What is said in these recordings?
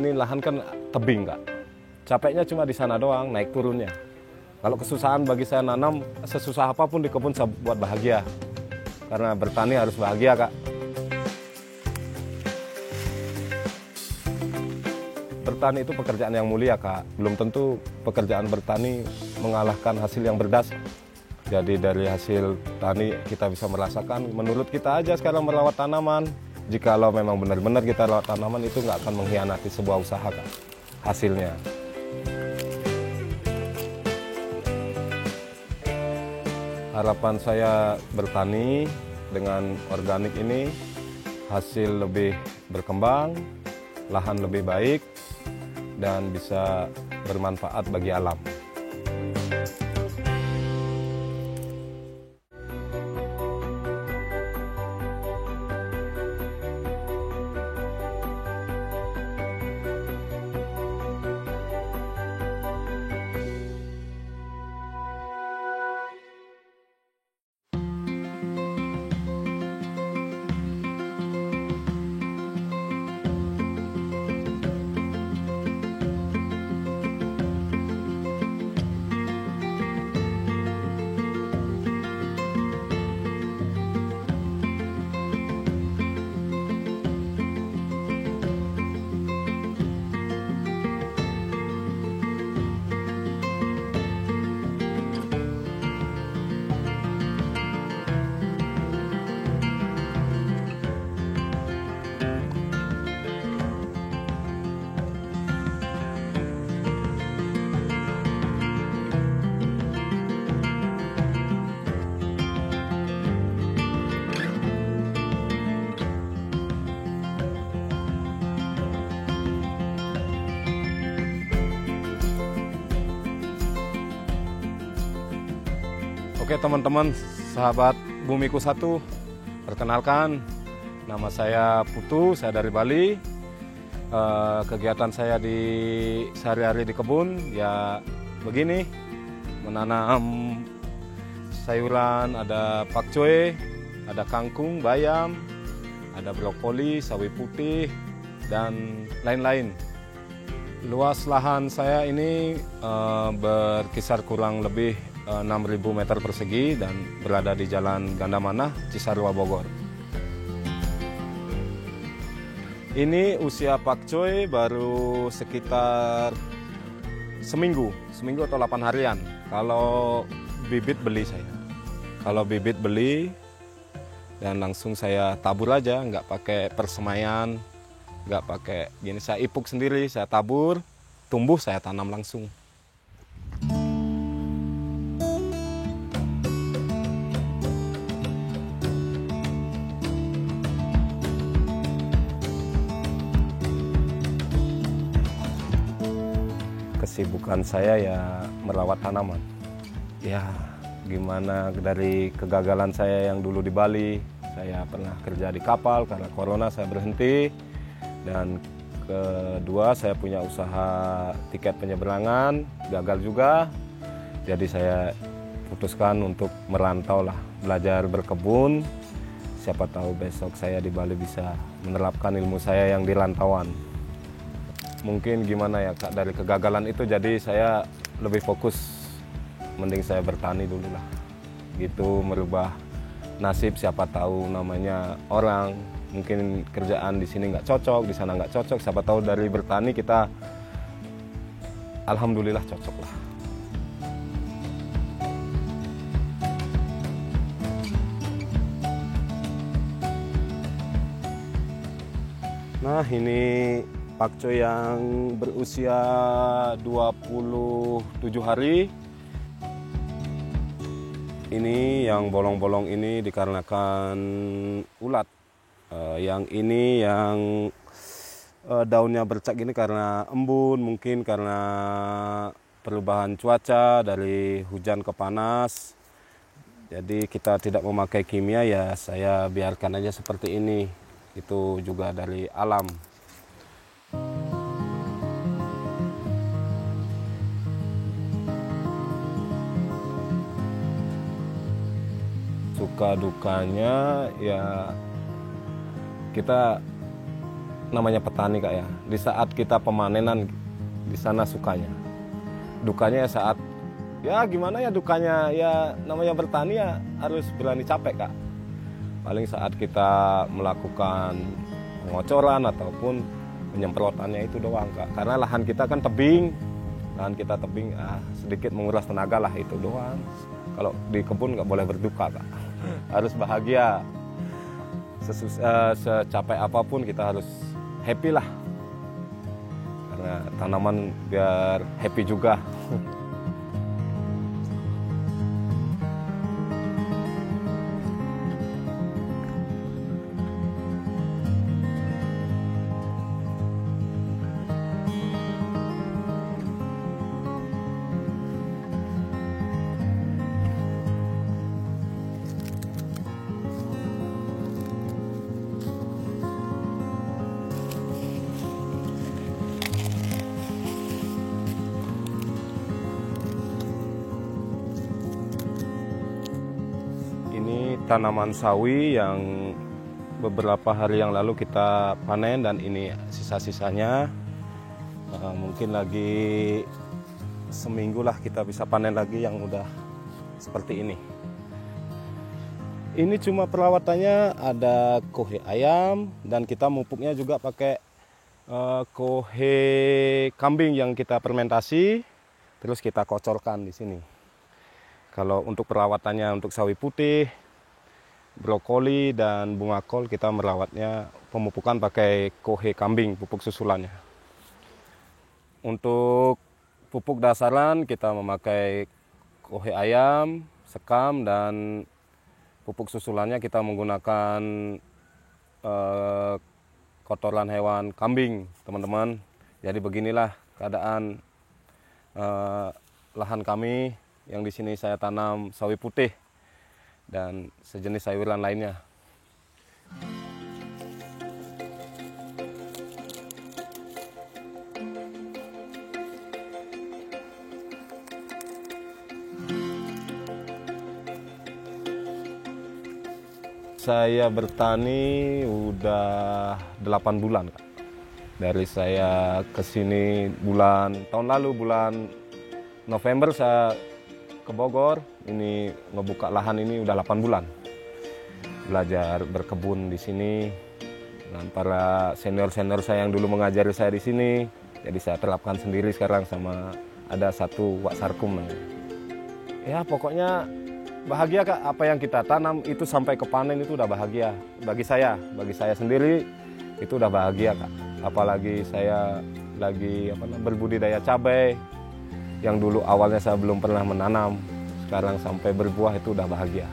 ini lahan kan tebing Kak. Capeknya cuma di sana doang, naik turunnya. Kalau kesusahan bagi saya nanam, sesusah apapun di kebun saya buat bahagia. Karena bertani harus bahagia Kak. Bertani itu pekerjaan yang mulia Kak. Belum tentu pekerjaan bertani mengalahkan hasil yang berdasar. Jadi dari hasil tani kita bisa merasakan, menurut kita aja sekarang merawat tanaman. Jikalau memang benar-benar kita rawat tanaman itu nggak akan mengkhianati sebuah usaha Kak, hasilnya. Harapan saya bertani dengan organik ini, hasil lebih berkembang, lahan lebih baik, dan bisa bermanfaat bagi alam. Oke teman-teman, sahabat Bumiku 1, perkenalkan, nama saya Putu, saya dari Bali. Kegiatan saya di sehari-hari di kebun ya begini, menanam sayuran, ada pakcoy, ada kangkung, bayam, ada brokoli, sawi putih, dan lain-lain. Luas lahan saya ini berkisar kurang lebih 6.000 meter persegi dan berada di Jalan Gandamana, Cisarua, Bogor. Ini usia pakcoy baru sekitar seminggu atau 8 harian. Kalau bibit beli saya. Kalau bibit beli dan langsung saya tabur aja, nggak pakai persemaian, nggak pakai gini. Saya ipuk sendiri, saya tabur, tumbuh saya tanam langsung. Kesibukan saya ya merawat tanaman. Ya gimana dari kegagalan saya yang dulu di Bali, saya pernah kerja di kapal karena corona saya berhenti. Dan kedua saya punya usaha tiket penyeberangan, gagal juga. Jadi saya putuskan untuk merantau lah, belajar berkebun. Siapa tahu besok saya di Bali bisa menerapkan ilmu saya yang di rantauan. Mungkin gimana ya Kak, dari kegagalan itu jadi saya lebih fokus, mending saya bertani dulu lah. Gitu, merubah nasib, siapa tahu namanya orang, mungkin kerjaan di sini nggak cocok, di sana nggak cocok, siapa tahu dari bertani kita alhamdulillah cocok lah. Nah ini pakcoy yang berusia 27 hari. Ini yang bolong-bolong ini dikarenakan ulat. Yang ini yang daunnya bercak gini karena embun, mungkin karena perubahan cuaca dari hujan ke panas. Jadi kita tidak memakai kimia, ya saya biarkan aja seperti ini. Itu juga dari alam. Suka dukanya ya kita namanya petani Kak ya. Di saat kita pemanenan di sana sukanya. Dukanya saat ya gimana ya dukanya ya namanya bertani ya harus berani capek Kak. Paling saat kita melakukan pengocoran ataupun penyemprotannya itu doang Kak. Karena lahan kita kan tebing. Lahan kita tebing sedikit menguras tenaga lah itu doang. Kalau di kebun nggak boleh berduka Kak. Harus bahagia. Secapek apapun kita harus happy lah. Karena tanaman biar happy juga. Ini tanaman sawi yang beberapa hari yang lalu kita panen dan ini sisa-sisanya. Mungkin lagi seminggu lah kita bisa panen lagi yang udah seperti ini. Ini cuma perawatannya ada kohe ayam dan kita mupuknya juga pakai kohe kambing yang kita fermentasi terus kita kocorkan di sini. Kalau untuk perawatannya untuk sawi putih, brokoli dan bunga kol kita merawatnya pemupukan pakai kohe kambing pupuk susulannya. Untuk pupuk dasaran kita memakai kohe ayam, sekam dan pupuk susulannya kita menggunakan kotoran hewan kambing teman-teman. Jadi beginilah keadaan lahan kami. Yang di sini saya tanam sawi putih dan sejenis sayuran lainnya. Saya bertani udah 8 bulan Kak. Dari saya kesini tahun lalu bulan November saya ke Bogor, ini ngebuka lahan ini udah 8 bulan. Belajar berkebun di sini dengan para senior-senior saya yang dulu mengajari saya di sini. Jadi saya terapkan sendiri sekarang sama ada satu Wak Sarkum. Ya pokoknya bahagia Kak, apa yang kita tanam itu sampai ke panen itu udah bahagia. Bagi saya sendiri itu udah bahagia Kak. Apalagi saya lagi berbudidaya cabai. Yang dulu awalnya saya belum pernah menanam, sekarang sampai berbuah itu udah bahagia.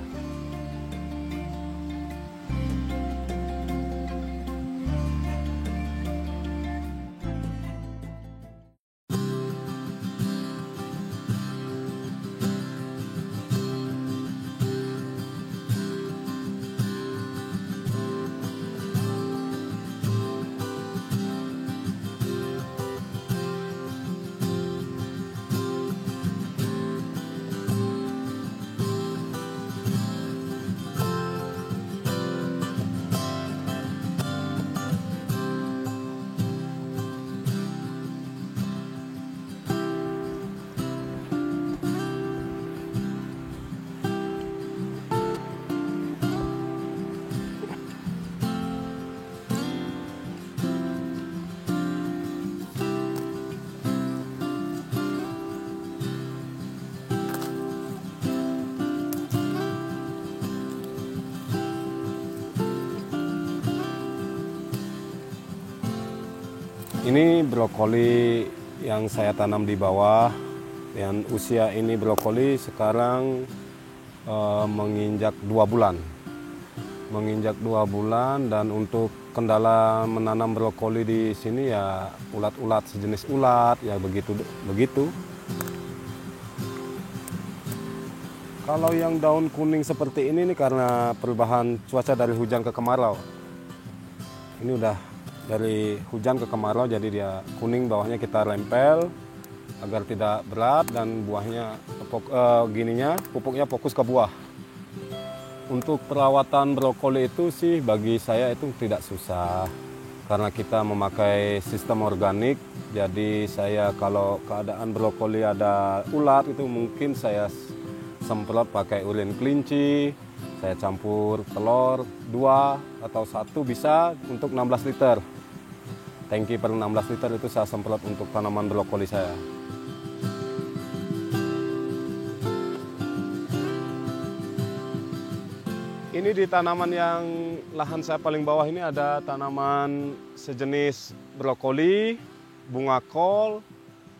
Ini brokoli yang saya tanam di bawah. Dan usia ini brokoli sekarang menginjak 2 bulan. Menginjak 2 bulan dan untuk kendala menanam brokoli di sini ya ulat-ulat sejenis ulat ya begitu. Kalau yang daun kuning seperti ini nih karena perubahan cuaca dari hujan ke kemarau. Ini udah dari hujan ke kemarau jadi dia kuning, bawahnya kita rempel agar tidak berat dan buahnya pupuknya fokus ke buah. Untuk perawatan brokoli itu sih bagi saya itu tidak susah Karena kita memakai sistem organik, jadi saya kalau keadaan brokoli ada ulat itu mungkin saya semprot pakai urin kelinci, saya campur telur 2 atau 1 bisa untuk 16 liter. Tangki per 16 liter itu saya semprot untuk tanaman brokoli saya. Ini di tanaman yang lahan saya paling bawah ini ada tanaman sejenis brokoli, bunga kol,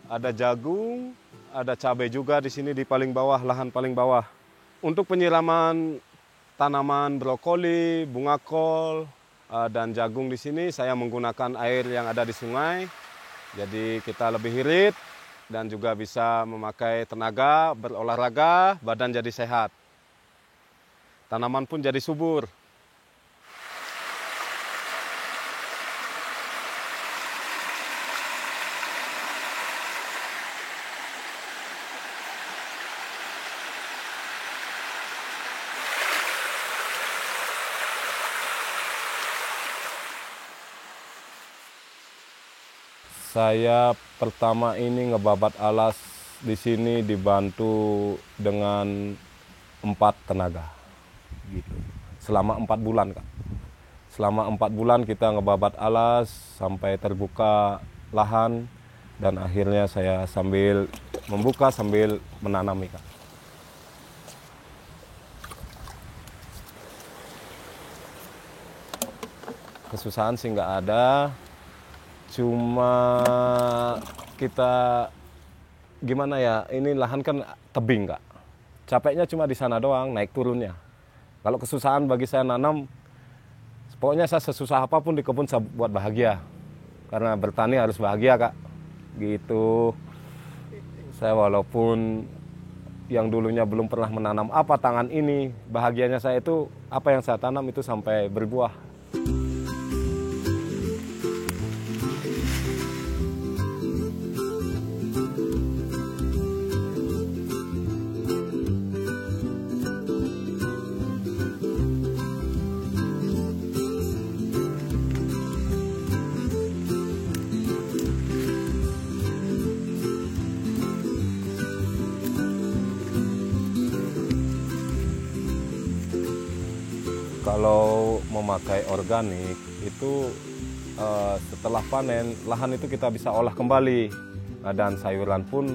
ada jagung, ada cabai juga di sini di paling bawah, lahan paling bawah. Untuk penyiraman tanaman brokoli, bunga kol, dan jagung di sini saya menggunakan air yang ada di sungai. Jadi kita lebih irit dan juga bisa memakai tenaga, berolahraga, badan jadi sehat. Tanaman pun jadi subur. Saya pertama ini ngebabat alas di sini dibantu dengan 4 tenaga. Gitu. Selama 4 bulan, Kak. Selama 4 bulan kita ngebabat alas sampai terbuka lahan dan akhirnya saya sambil membuka sambil menanami, Kak. Kesusahan sih nggak ada, cuma kita gimana ya, ini lahan kan tebing, Kak. Capeknya cuma di sana doang, naik turunnya. Kalau kesusahan bagi saya nanam, pokoknya saya sesusah apapun di kebun saya buat bahagia. Karena bertani harus bahagia, Kak. Gitu. Saya walaupun yang dulunya belum pernah menanam apa tangan ini, bahagianya saya itu apa yang saya tanam itu sampai berbuah. Kalau memakai organik itu setelah panen lahan itu kita bisa olah kembali dan sayuran pun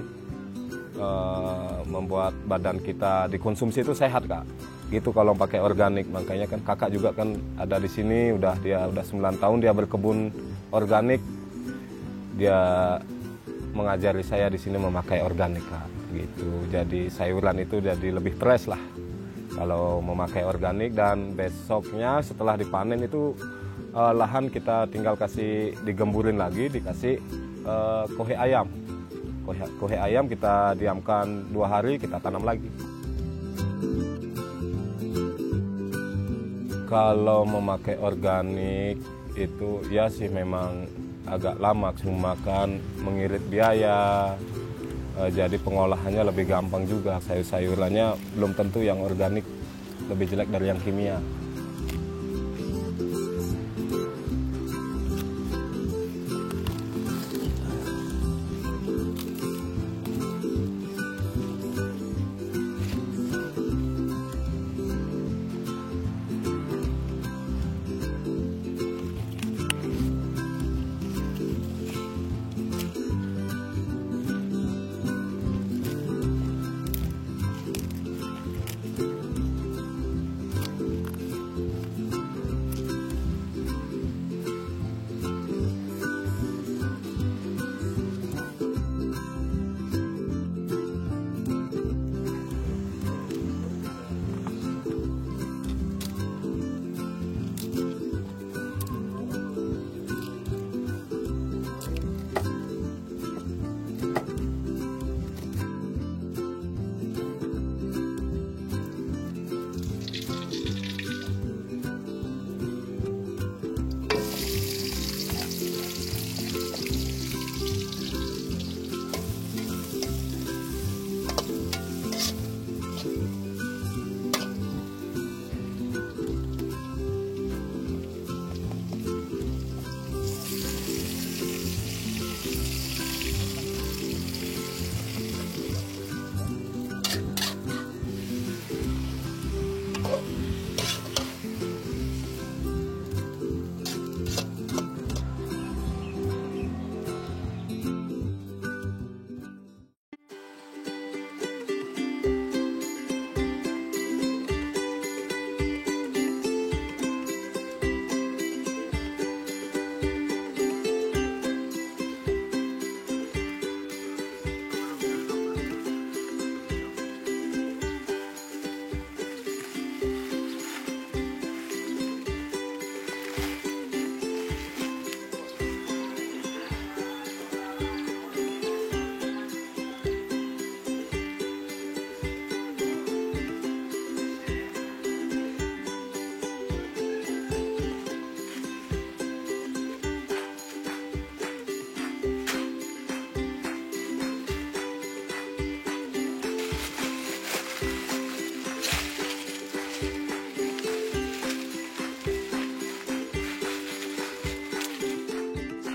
membuat badan kita dikonsumsi itu sehat, Kak. Gitu kalau pakai organik. Makanya kan kakak juga kan ada di sini dia udah 9 tahun dia berkebun organik. Dia mengajari saya di sini memakai organik, Kak. Gitu. Jadi sayuran itu jadi lebih fresh lah kalau memakai organik, dan besoknya setelah dipanen itu lahan kita tinggal kasih digemburin lagi, dikasih kohe ayam. Kohe ayam kita diamkan 2 hari, kita tanam lagi. Kalau memakai organik itu ya sih memang agak lama, cuma kan mengirit biaya. Jadi pengolahannya lebih gampang juga. Sayur-sayurannya belum tentu yang organik lebih jelek dari yang kimia.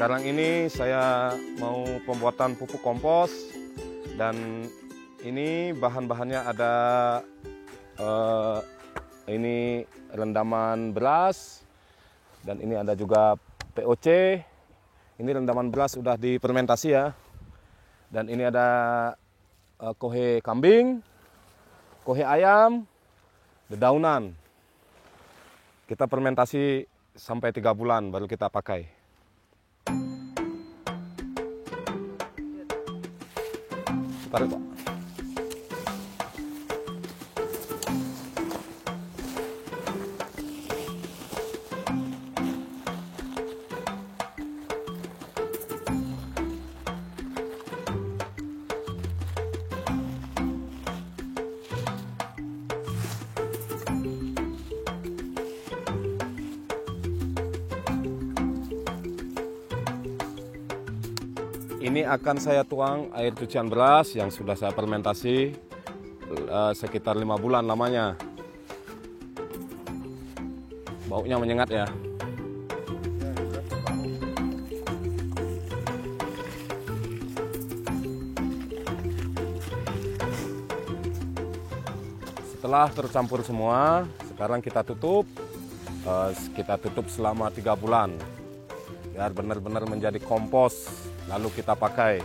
Sekarang ini saya mau pembuatan pupuk kompos, dan ini bahan-bahannya ada ini rendaman beras, dan ini ada juga POC. Ini rendaman beras sudah difermentasi ya. Dan ini ada kohe kambing, kohe ayam, dedaunan. Kita fermentasi sampai 3 bulan baru kita pakai. Tarik, Pak. Ini akan saya tuang air cucian beras yang sudah saya fermentasi sekitar 5 bulan lamanya. Baunya menyengat ya. Setelah tercampur semua, sekarang kita tutup. Kita tutup selama 3 bulan biar benar-benar menjadi kompos. Lalu kita pakai.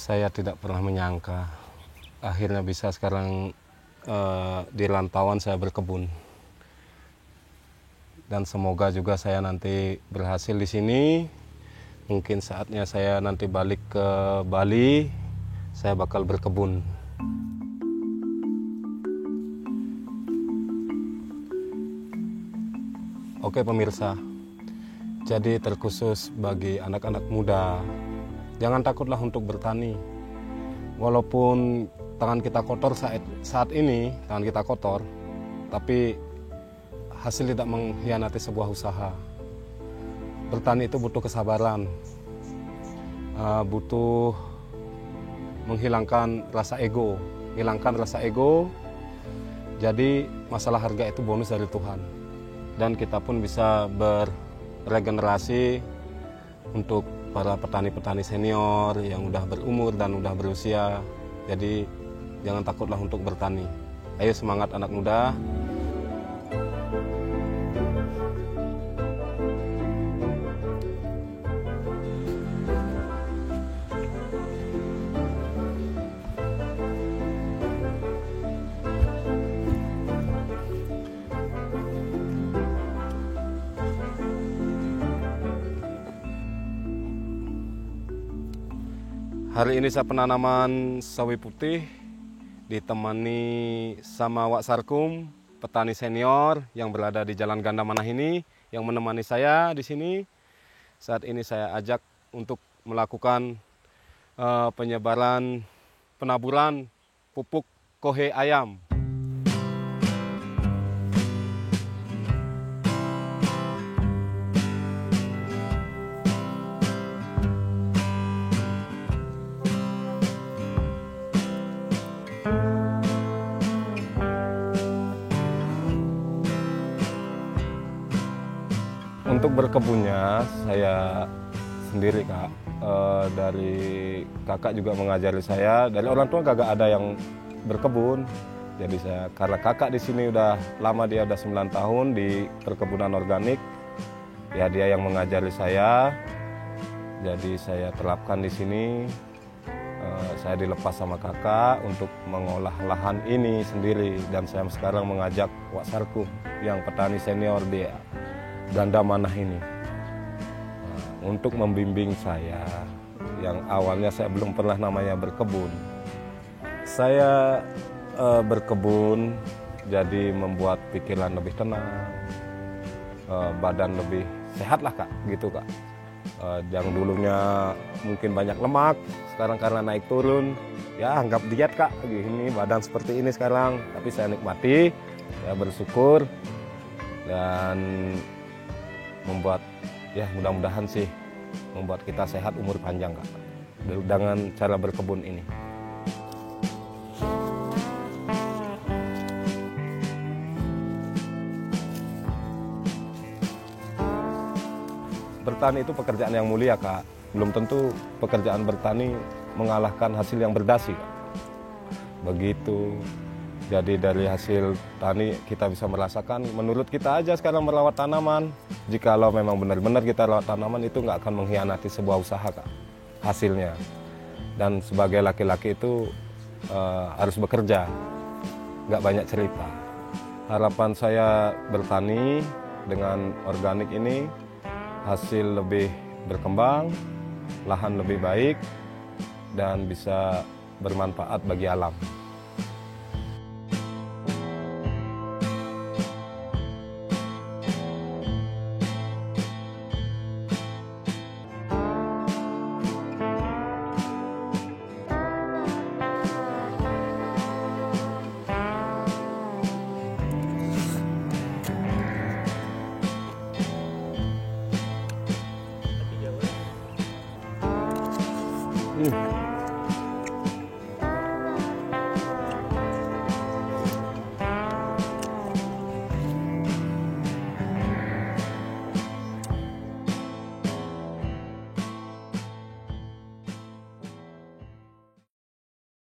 Saya tidak pernah menyangka akhirnya bisa sekarang di rantauan saya berkebun. Dan semoga juga saya nanti berhasil di sini. Mungkin saatnya saya nanti balik ke Bali, saya bakal berkebun. Oke pemirsa, jadi terkhusus bagi anak-anak muda, jangan takutlah untuk bertani. Walaupun tangan kita kotor saat ini, tangan kita kotor, tapi hasil tidak mengkhianati sebuah usaha. Bertani itu butuh kesabaran, butuh menghilangkan rasa ego, hilangkan rasa ego. Jadi masalah harga itu bonus dari Tuhan. Dan kita pun bisa beregenerasi untuk para petani-petani senior yang udah berumur dan udah berusia. Jadi jangan takutlah untuk bertani. Ayo semangat anak muda. Hari ini saya penanaman sawi putih ditemani sama Wak Sarkum, petani senior yang berada di Jalan Ganda Manah ini, yang menemani saya di sini. Saat ini saya ajak untuk melakukan penyebaran penaburan pupuk kohe ayam. Untuk berkebunnya saya sendiri Kak. Dari kakak juga mengajari saya. Dari orang tua kagak ada yang berkebun. Jadi saya, karena kakak di sini udah lama, dia udah 9 tahun di perkebunan organik. Ya dia yang mengajari saya. Jadi saya terapkan di sini. Saya dilepas sama kakak untuk mengolah lahan ini sendiri, dan saya sekarang mengajak Wak Sarkum yang petani senior di Ganda Manah ini untuk membimbing saya yang awalnya saya belum pernah namanya berkebun. Saya berkebun jadi membuat pikiran lebih tenang, badan lebih sehat lah Kak, gitu Kak. Yang dulunya mungkin banyak lemak, sekarang karena naik turun, ya anggap diet Kak, gini badan seperti ini sekarang. Tapi saya nikmati, saya bersyukur, dan membuat, ya mudah-mudahan sih membuat kita sehat umur panjang Kak, dengan cara berkebun ini. Bertani itu pekerjaan yang mulia Kak. Belum tentu pekerjaan bertani mengalahkan hasil yang berdasi Kak. Begitu. Jadi dari hasil tani kita bisa merasakan, menurut kita aja sekarang merawat tanaman. Jikalau memang benar-benar kita rawat tanaman, itu nggak akan mengkhianati sebuah usaha Kak, hasilnya. Dan sebagai laki-laki itu harus bekerja, nggak banyak cerita. Harapan saya bertani dengan organik ini, hasil lebih berkembang, lahan lebih baik, dan bisa bermanfaat bagi alam.